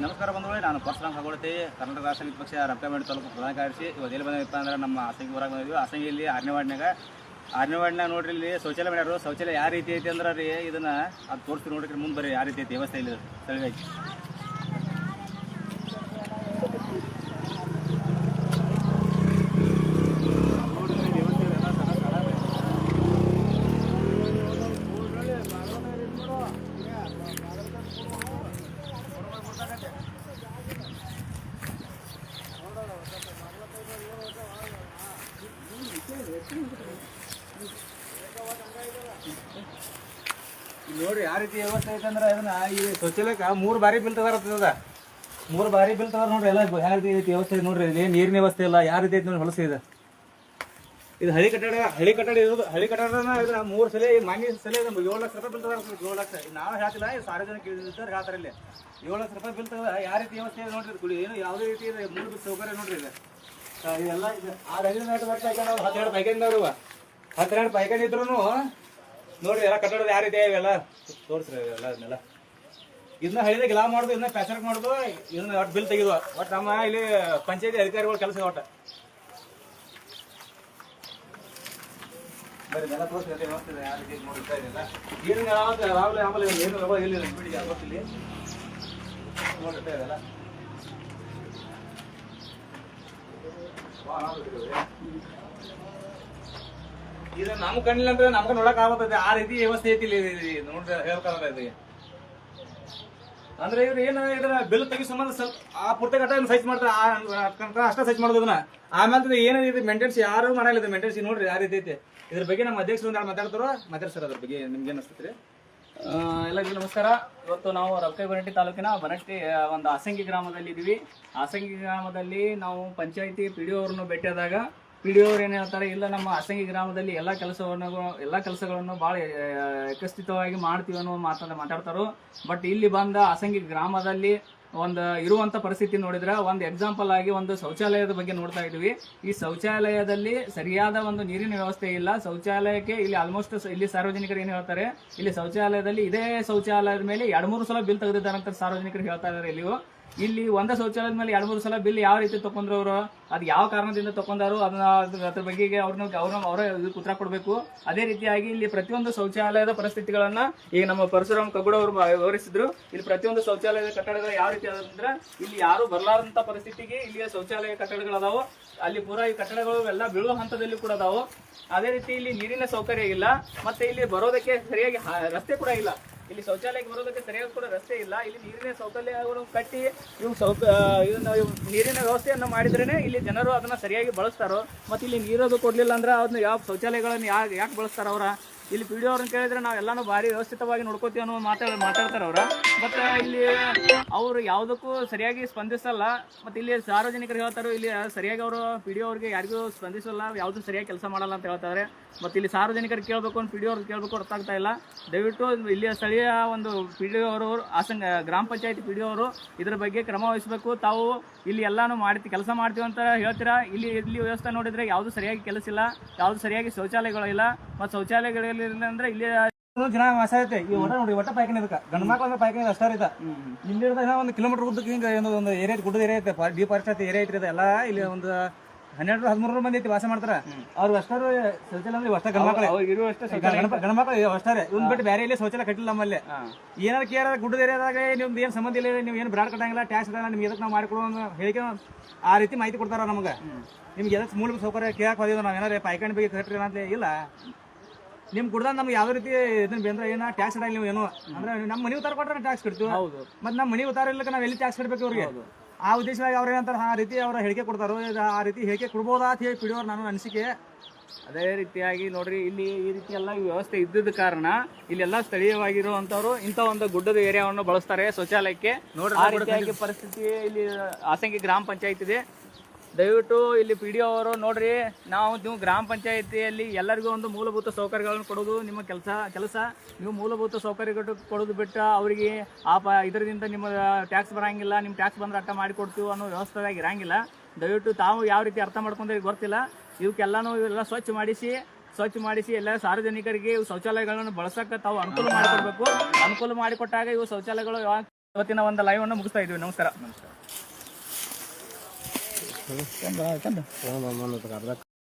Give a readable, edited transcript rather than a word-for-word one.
ನಮಸ್ಕಾರ ಬಂಧುಗಳೇ, ನಾನು ಪರಶುರಾಮ್ ಹಗೋಳತಿ, ಕರ್ನಾಟಕ ರಾಷ್ಟ್ರ ಸಮಿತಿ ಪಕ್ಷ ರಕ್ತಬೇಡಿ ತಾಲೂಕು ಪ್ರಧಾನ ಕಾರ್ಯದರ್ಶಿ. ಇವತ್ತು ಎಲ್ಲಿ ಬಂದಪ್ಪ ಅಂದ್ರೆ ನಮ್ಮ ಆಸಂಗಿ ಊರಾಗ ಬಂದಿದ್ವಿ. ಆಸಂಗಿಯಲ್ಲಿ 6ನೇ ವಾರ್ಡ್ನಾಗ ನೋಡ್ರಿ, ಇಲ್ಲಿ ಶೌಚಾಲಯ ಮಾಡ್ಯಾರು. ಶೌಚಾಲಯ ಯಾವ ರೀತಿ ಐತಿ ಅಂದ್ರೆ ರೀ, ಇದನ್ನ ಅದು ತೋರಿಸ್ತೀವಿ ನೋಡ್ರಿ ಮುಂದೆ ಬರ್ರಿ. ಯಾವ ರೀತಿ ಐತಿ ವ್ಯವಸ್ಥೆ ಇಲ್ಲಿ ಸ್ಥಳವಾಗಿ. ನೋಡ್ರಿ ಯಾವ ರೀತಿ ವ್ಯವಸ್ಥೆ ಐತೆ ಅಂದ್ರೆ, ಇದನ್ನ ಈ ಶೌಚಾಲಯಕ್ಕೆ 3 ಬಾರಿ ಬಿಲ್ ತಗೋರ್ತದ. 3 ಬಾರಿ ಬಿಲ್ ತಗೋರ್ ನೋಡ್ರಿ. ಎಲ್ಲ ಯಾವ ರೀತಿ ಐತಿ ವ್ಯವಸ್ಥೆ ನೋಡ್ರಿ. ಇಲ್ಲಿ ನೀರಿನ ವ್ಯವಸ್ಥೆ ಇಲ್ಲ, ಯಾವ ರೀತಿ ಐತಿ ನೋಡಿ ಹೊಲಸ ಇದೆ. ಇದು ಹಳಿ ಕಟ್ಟಡ ಇರೋದು. ಹಳಿ ಕಟ್ಟಡನ ಇದನ್ನ 3 ಸಲ ಮಾನ್ಯ ಸಲ 7 ಲಕ್ಷ ರೂಪಾಯಿ ಬಿಲ್ ತಗೋರ್. 7 ಲಕ್ಷ ನಾವು ಹೇಳ್ತಿಲ್ಲ, ಸಾರ್ವಜನಿಕ ಹೇಳ್ತಾರೆ. ಇಲ್ಲಿ 7 ಲಕ್ಷ ರೂಪಾಯಿ ಬಿಲ್ ತಗೋ. ಯಾವ ರೀತಿ ವ್ಯವಸ್ಥೆ ಇದೆ ನೋಡ್ರಿ. ಕುಡಿ ಏನು ಯಾವುದೇ ರೀತಿ ಇದೆ, ಮೂಲಭೂತ ಸೌಕರ್ಯ ನೋಡ್ರಿ. ಇದೆಲ್ಲ ಆ ರೈಲ್ವೆ ನಾಟ್ ವರ್ಷ 12 ಪೈಖಾನಿದವ್ರು, 12 ಪೈಖಾನಿ ಇದ್ರು ನೋಡ್ರಿ. ಎಲ್ಲ ಕಟ್ಟಡದ ಯಾವ ರೀತಿ ಇವೆಲ್ಲ ತೋರಿಸ್ರಿ. ಇದನ್ನೆಲ್ಲ ಇದನ್ನ ಹಳಿದಾಗ ಗಿಲಾ ಮಾಡೋದು, ಇದನ್ನ ಪ್ಯಾಚರ್ ಮಾಡೋದು, ಇದನ್ನ ಒಟ್ಟು ಬಿಲ್ ತೆಗೆದು. ಒಟ್ಟು ನಮ್ಮ ಇಲ್ಲಿ ಪಂಚಾಯತಿ ಅಧಿಕಾರಿಗಳ ಕೆಲಸ ಒಟ್ಟು ಬರೀ ಎಲ್ಲ ತೋರಿಸ್ರಿ. ವ್ಯವಸ್ಥೆ ಯಾವ ರೀತಿ ನೋಡ್ತಾ ಇದೆಲ್ಲ ನೀರಿನ ಆಮೇಲೆ ಏನು ಎಲ್ಲಿ ಬಿಡಿ ಗೊತ್ತಿಲ್ಲ ನೋಡ್ತಾ ಇದೆಲ್ಲ. ಇದು ನಮ್ ಕಣ್ಣಿಲ್ಲ ಅಂದ್ರೆ ನಮ್ಗೆ ನೋಡಕ್ ಆಗತ್ತದೆ. ಆ ರೀತಿ ವ್ಯವಸ್ಥೆ ಐತಿ ಇಲ್ಲಿ ನೋಡ್ರಿ. ಹೇಳ್ತಾರೆ ಅಂದ್ರೆ ಇವ್ರು ಏನು ಇದನ್ನ ಬಿಲ್ ತೆಗಿ ಸಂಬಂಧ ಸ್ವಲ್ಪ ಆ ಪುಟ್ಟ ಕಟ್ಟ ಸೈಜ್ ಮಾಡ್ತಾರೆ, ಅಷ್ಟ ಸೈಜ್ ಮಾಡೋದು. ಇದನ್ನ ಆಮೇಲೆ ಏನಿದೆ ಮೇಂಟೆನ್ಸ್ ಯಾರು ಮಾಡಲ್ಲ. ಮೇಂಟೆನ್ಸ್ ನೋಡ್ರಿ ಯಾವ ರೀತಿ ಐತಿ. ಇದ್ರ ಬಗ್ಗೆ ನಮ್ಮ ಅಧ್ಯಕ್ಷರು ಒಂದ್ ಮಾತಾಡ್ತಾರ. ಅದ್ರ ಬಗ್ಗೆ ನಿಮ್ಗೆ ಏನ್ ಅನ್ಸ್ತೈತ್ರಿ? ಎಲ್ಲರಿಗೂ ನಮಸ್ಕಾರ. ಇವತ್ತು ನಾವು ರಕ್ತಬೇಡಿ ತಾಲೂಕಿನ ಬನಟ್ಟಿ ಒಂದು ಆಸಂಗಿ ಗ್ರಾಮದಲ್ಲಿ ಇದೀವಿ. ಆಸಂಗಿ ಗ್ರಾಮದಲ್ಲಿ ನಾವು ಪಂಚಾಯತಿ PDO ಅವರನ್ನು ಭೇಟಿಯಾದಾಗ PDO ಅವ್ರು ಏನು ಹೇಳ್ತಾರೆ, ಇಲ್ಲ ನಮ್ಮ ಆಸಂಗಿ ಗ್ರಾಮದಲ್ಲಿ ಎಲ್ಲ ಕೆಲಸಗಳನ್ನು ಭಾಳ ಏಕಸ್ಥಿತವಾಗಿ ಮಾಡ್ತೀವಿ ಅನ್ನೋ ಮಾತಾಡ್ತಾರೋ. ಬಟ್ ಇಲ್ಲಿ ಬಂದ ಆಸಂಗಿ ಗ್ರಾಮದಲ್ಲಿ ಇರುವಂತ ಪರಿಸ್ಥಿತಿ ನೋಡಿದ್ರೆ, ಒಂದು ಎಕ್ಸಾಂಪಲ್ ಆಗಿ ಒಂದು ಶೌಚಾಲಯದ ಬಗ್ಗೆ ನೋಡ್ತಾ ಇದೀವಿ. ಈ ಶೌಚಾಲಯದಲ್ಲಿ ಸರಿಯಾದ ಒಂದು ನೀರಿನ ವ್ಯವಸ್ಥೆ ಇಲ್ಲ. ಶೌಚಾಲಯಕ್ಕೆ ಇಲ್ಲಿ ಆಲ್ಮೋಸ್ಟ್ ಇಲ್ಲಿ ಸಾರ್ವಜನಿಕರು ಏನು ಹೇಳ್ತಾರೆ, ಇಲ್ಲಿ ಶೌಚಾಲಯದಲ್ಲಿ ಇದೇ ಶೌಚಾಲಯದ ಮೇಲೆ 2-3 ಸಲ ಬಿಲ್ ತೆಗೆದಿದ್ದಾರೆ ಅಂತ ಸಾರ್ವಜನಿಕರು ಹೇಳ್ತಾ ಇದಾರೆ. ಇಲ್ಲಿ ಒಂದೇ ಶೌಚಾಲಯದ ಮೇಲೆ 2-3 ಸಲ ಬಿಲ್ ಯಾವ ರೀತಿ ತಕೊಂಡ್ರು ಅವರು, ಅದು ಯಾವ ಕಾರಣದಿಂದ ತಕೊಂಡಾರು, ಅದ್ರ ಬಗ್ಗೆ ಅವರೇ ಉತ್ತರ ಕೊಡಬೇಕು. ಅದೇ ರೀತಿಯಾಗಿ ಇಲ್ಲಿ ಪ್ರತಿಯೊಂದು ಶೌಚಾಲಯದ ಪರಿಸ್ಥಿತಿಗಳನ್ನ ಈಗ ನಮ್ಮ ಪರಶುರಾಮ್ ಕಗ್ಗೋಡ ಅವರು ವಿವರಿಸಿದ್ರು. ಇಲ್ಲಿ ಪ್ರತಿಯೊಂದು ಶೌಚಾಲಯದ ಕಟ್ಟಡಗಳು ಯಾವ ರೀತಿ ಅಂದ್ರೆ, ಇಲ್ಲಿ ಯಾರು ಬರಲಾರಂತ ಪರಿಸ್ಥಿತಿಗೆ ಇಲ್ಲಿಯ ಶೌಚಾಲಯ ಕಟ್ಟಡಗಳದಾವು. ಅಲ್ಲಿ ಪೂರಾ ಈ ಕಟ್ಟಡಗಳು ಎಲ್ಲ ಬೀಳುವ ಹಂತದಲ್ಲಿ ಕೂಡ ಅದಾವು. ಅದೇ ರೀತಿ ಇಲ್ಲಿ ನೀರಿನ ಸೌಕರ್ಯ ಇಲ್ಲ, ಮತ್ತೆ ಇಲ್ಲಿ ಬರೋದಕ್ಕೆ ಸರಿಯಾಗಿ ರಸ್ತೆ ಕೂಡ ಇಲ್ಲ. ಇಲ್ಲಿ ಶೌಚಾಲಯಕ್ಕೆ ಬರೋದಕ್ಕೆ ಸರಿಯಾಗಿ ಕೂಡ ರಸ್ತೆ ಇಲ್ಲ. ಇಲ್ಲಿ ನೀರಿನ ಶೌಚಾಲಯಗಳು ಕಟ್ಟಿ ನೀರಿನ ವ್ಯವಸ್ಥೆಯನ್ನು ಮಾಡಿದ್ರೇನೆ ಇಲ್ಲಿ ಜನರು ಅದನ್ನ ಸರಿಯಾಗಿ ಬಳಸ್ತಾರೋ. ಮತ್ತೆ ಇಲ್ಲಿ ನೀರದು ಕೊಡ್ಲಿಲ್ಲ ಅಂದ್ರೆ ಅದನ್ನ ಯಾವ ಶೌಚಾಲಯಗಳನ್ನು ಯಾಕೆ ಬಳಸ್ತಾರ ಅವರ. ಇಲ್ಲಿ PDO ಅವ್ರನ್ನ ಕೇಳಿದ್ರೆ ನಾವೆಲ್ಲಾನು ಭಾರಿ ವ್ಯವಸ್ಥಿತವಾಗಿ ನೋಡ್ಕೋತೀವಿ ಅನ್ನೋ ಮಾತಾಡ್ತಾರೆ ಅವ್ರ. ಬಟ್ ಇಲ್ಲಿ ಅವರು ಯಾವುದಕ್ಕೂ ಸರಿಯಾಗಿ ಸ್ಪಂದಿಸಲ್ಲ. ಮತ್ತೆ ಇಲ್ಲಿ ಸಾರ್ವಜನಿಕರು ಹೇಳ್ತಾರೆ, ಇಲ್ಲಿ ಸರಿಯಾಗಿ ಅವರು PDO ಅವ್ರಿಗೆ ಯಾರಿಗೂ ಸ್ಪಂದಿಸಲ್ಲ, ಯಾವುದು ಸರಿಯಾಗಿ ಕೆಲಸ ಮಾಡಲ್ಲ ಅಂತ ಹೇಳ್ತಾರೆ. ಮತ್ತೆ ಇಲ್ಲಿ ಸಾರ್ವಜನಿಕರು ಕೇಳಬೇಕು, PDO ಅವ್ರಿಗೆ ಕೇಳಬೇಕು, ಅರ್ಥ ಆಗ್ತಾ ಇಲ್ಲ. ದಯವಿಟ್ಟು ಇಲ್ಲಿಯ ಸ್ಥಳೀಯ ಒಂದು PDO ಅವರು, ಗ್ರಾಮ ಪಂಚಾಯತಿ PDO ಅವರು ಇದ್ರ ಬಗ್ಗೆ ಕ್ರಮ ವಹಿಸಬೇಕು. ತಾವು ಇಲ್ಲಿ ಎಲ್ಲಾನು ಕೆಲಸ ಮಾಡ್ತೀವಿ ಅಂತ ಹೇಳ್ತೀರಾ, ಇಲ್ಲಿ ವ್ಯವಸ್ಥೆ ನೋಡಿದ್ರೆ ಯಾವುದು ಸರಿಯಾಗಿ ಕೆಲಸ ಇಲ್ಲ, ಯಾವುದು ಸರಿಯಾಗಿ ಶೌಚಾಲಯಗಳಿಲ್ಲ. ಮತ್ತು ಶೌಚಾಲಯಗಳಿಲ್ಲ ಅಂದ್ರೆ ಇಲ್ಲಿ ಜನ ವಾಸ ಐತೆ. ಈ ಒಟ್ಟ ನೋಡಿ, ಒಟ್ಟ ಪಾಯ್ಕಾನೆ ಇದಕ್ಕೆ ಗಂಡು ಮಕ್ಕಳ ಪಾಯ್ಕಾನೆ ಅಷ್ಟೇ ಇದ. ಇಲ್ಲಿ 1 ಕಿಲೋಮೀಟರ್ ಉದ್ದಕ್ಕೆ ಹಿಂಗೆ ಒಂದು ಏರಿಯಾ, ಗುಡ್ಡದ ಏರಿಯಾ ಐತೆ, ಡಿಫಾರೆಸ್ಟ್ ಏರಿಯಾ ಐತ್ರಿ. ಎಲ್ಲ ಇಲ್ಲಿ ಒಂದು 12-13 ಮಂದಿ ಐತಿ ವಾಸ ಮಾಡ್ತಾರ. ಅವ್ರು ಅಷ್ಟಾರು ಶೌಚಾಲಯ ಅಂದ್ರೆ ಅಷ್ಟ ಗಂಡು ಮಕ್ಕಳು ಅಷ್ಟಾರೆ. ಇವ್ನ ಬಿಟ್ಟು ಬೇರೆ ಇಲ್ಲಿ ಶೌಚಾಲಯ ಕಟ್ಟಿಲ್ಲ ನಮ್ಮಲ್ಲಿ. ಏನಾರು ಕೇರ ಗುಡ್ಡದ ಏರಿಯಾದಾಗ ನಿಮ್ದು ಏನು ಸಂಬಂಧ ಇಲ್ಲ, ನೀವು ಏನು ಬ್ರಾಡ್ ಕಟ್ಟಂಗಿಲ್ಲ, ಟ್ಯಾಕ್ಸ್ ಅದ, ನಿಮ್ಗೆ ಎದಕ್ಕೆ ನಾವು ಮಾಡಿಕೊಡೋ ಹೇಳಿಕೆ ಆ ರೀತಿ ಮಾಹಿತಿ ಕೊಡ್ತಾರ ನಮ್ಗೆ. ನಿಮ್ಗೆ ಎದಕ್ಕೆ ಮೂಲಭೂತ ಸೌಕರ್ಯ ಕೇಳಕ್ ಹೋದಿದ್ರು ನಾವು, ಏನಾರ ಪಾಯ್ಕಾಣಿ ಬಗ್ಗೆ ಕಟ್ರಿ ಅಂತ ಇಲ್ಲ. ನಿಮ್ ಕುಡ್ದ ನಮ್ಗೆ ಯಾವ್ದೇ ರೀತಿ ಇದನ್ನ ಬೇಂದ್ರೆ ಏನ ಟ್ಯಾಕ್ಸ್ ಇಡಲ್ಲ. ನೀವು ಏನು ಅಂದ್ರೆ ನಮ್ಮ ಮನೆ ಉತ್ತಾರ ಕೊಟ್ರೆ ಟ್ಯಾಕ್ಸ್ ಕಟ್ತೀವಿ. ಮತ್ತೆ ನಮ್ಮ ಮನೆ ಉತ್ತಾರ ಇಲ್ಲಕ ನಾವ್ ಎಲ್ಲಿ ಟ್ಯಾಕ್ಸ್ ಕಟ್ಬೇಕು ಅವ್ರಿಗೆ. ಆ ಉದ್ದೇಶವಾಗಿ ಅವ್ರ ಏನಂತಾರೆ, ಆ ರೀತಿ ಅವ್ರ ಹೇಳಿಕೆ ಕೊಡ್ತಾರೋ. ಆ ರೀತಿ ಹೇಳಿಕೆ ಕೊಡ್ಬೋದಾ ಅಂತ ಹೇಳಿ PDO ನಾನು ಅನಿಸಿಕೆ. ಅದೇ ರೀತಿಯಾಗಿ ನೋಡ್ರಿ, ಇಲ್ಲಿ ಈ ರೀತಿ ಎಲ್ಲ ವ್ಯವಸ್ಥೆ ಇದ್ದಿದ್ದ ಕಾರಣ ಇಲ್ಲೆಲ್ಲ ಸ್ಥಳೀಯವಾಗಿರುವಂತವ್ರು ಇಂಥ ಒಂದು ಗುಡ್ಡದ ಏರಿಯಾವನ್ನು ಬಳಸ್ತಾರೆ ಶೌಚಾಲಯಕ್ಕೆ. ಆ ರೀತಿಯಾಗಿ ಪರಿಸ್ಥಿತಿ ಇಲ್ಲಿ ಆಸಂಗಿ ಗ್ರಾಮ ಪಂಚಾಯತ್ ಇದೆ. ದಯವಿಟ್ಟು ಇಲ್ಲಿ PDO ಅವರು ನೋಡ್ರಿ, ನೀವು ಗ್ರಾಮ ಪಂಚಾಯತಿಯಲ್ಲಿ ಎಲ್ಲರಿಗೂ ಒಂದು ಮೂಲಭೂತ ಸೌಕರ್ಯಗಳನ್ನು ಕೊಡೋದು ನಿಮ್ಮ ಕೆಲಸ. ನೀವು ಮೂಲಭೂತ ಸೌಕರ್ಯಗಳು ಕೊಡೋದು ಬಿಟ್ಟು ಅವರಿಗೆ ಇದರಿಂದ ನಿಮ್ಮ ಟ್ಯಾಕ್ಸ್ ಬರಂಗಿಲ್ಲ, ನಿಮ್ಮ ಟ್ಯಾಕ್ಸ್ ಬಂದ್ರೆ ಅರ್ಥ ಮಾಡಿಕೊಡ್ತೀವಿ ಅನ್ನೋ ವ್ಯವಸ್ಥೆಯಾಗಿ ಇರಂಗಿಲ್ಲ. ದಯವಿಟ್ಟು ತಾವು ಯಾವ ರೀತಿ ಅರ್ಥ ಮಾಡ್ಕೊಂಡ್ರೆ ಗೊತ್ತಿಲ್ಲ. ಇವಕ್ಕೆಲ್ಲಾನು ಇವೆಲ್ಲ ಸ್ವಚ್ಛ ಮಾಡಿಸಿ ಎಲ್ಲ ಸಾರ್ವಜನಿಕರಿಗೆ ಶೌಚಾಲಯಗಳನ್ನು ಬಳಸಕ್ಕೆ ತಾವು ಅನುಕೂಲ ಮಾಡಿಕೊಡ್ಬೇಕು. ಅನುಕೂಲ ಮಾಡಿಕೊಟ್ಟಾಗ ಇವು ಶೌಚಾಲಯಗಳು ಇವತ್ತಿನ ಒಂದು ಲೈವ್ ಅನ್ನು ಮುಗಿಸ್ತಾ ಇದೀವಿ. ನಮಸ್ಕಾರ.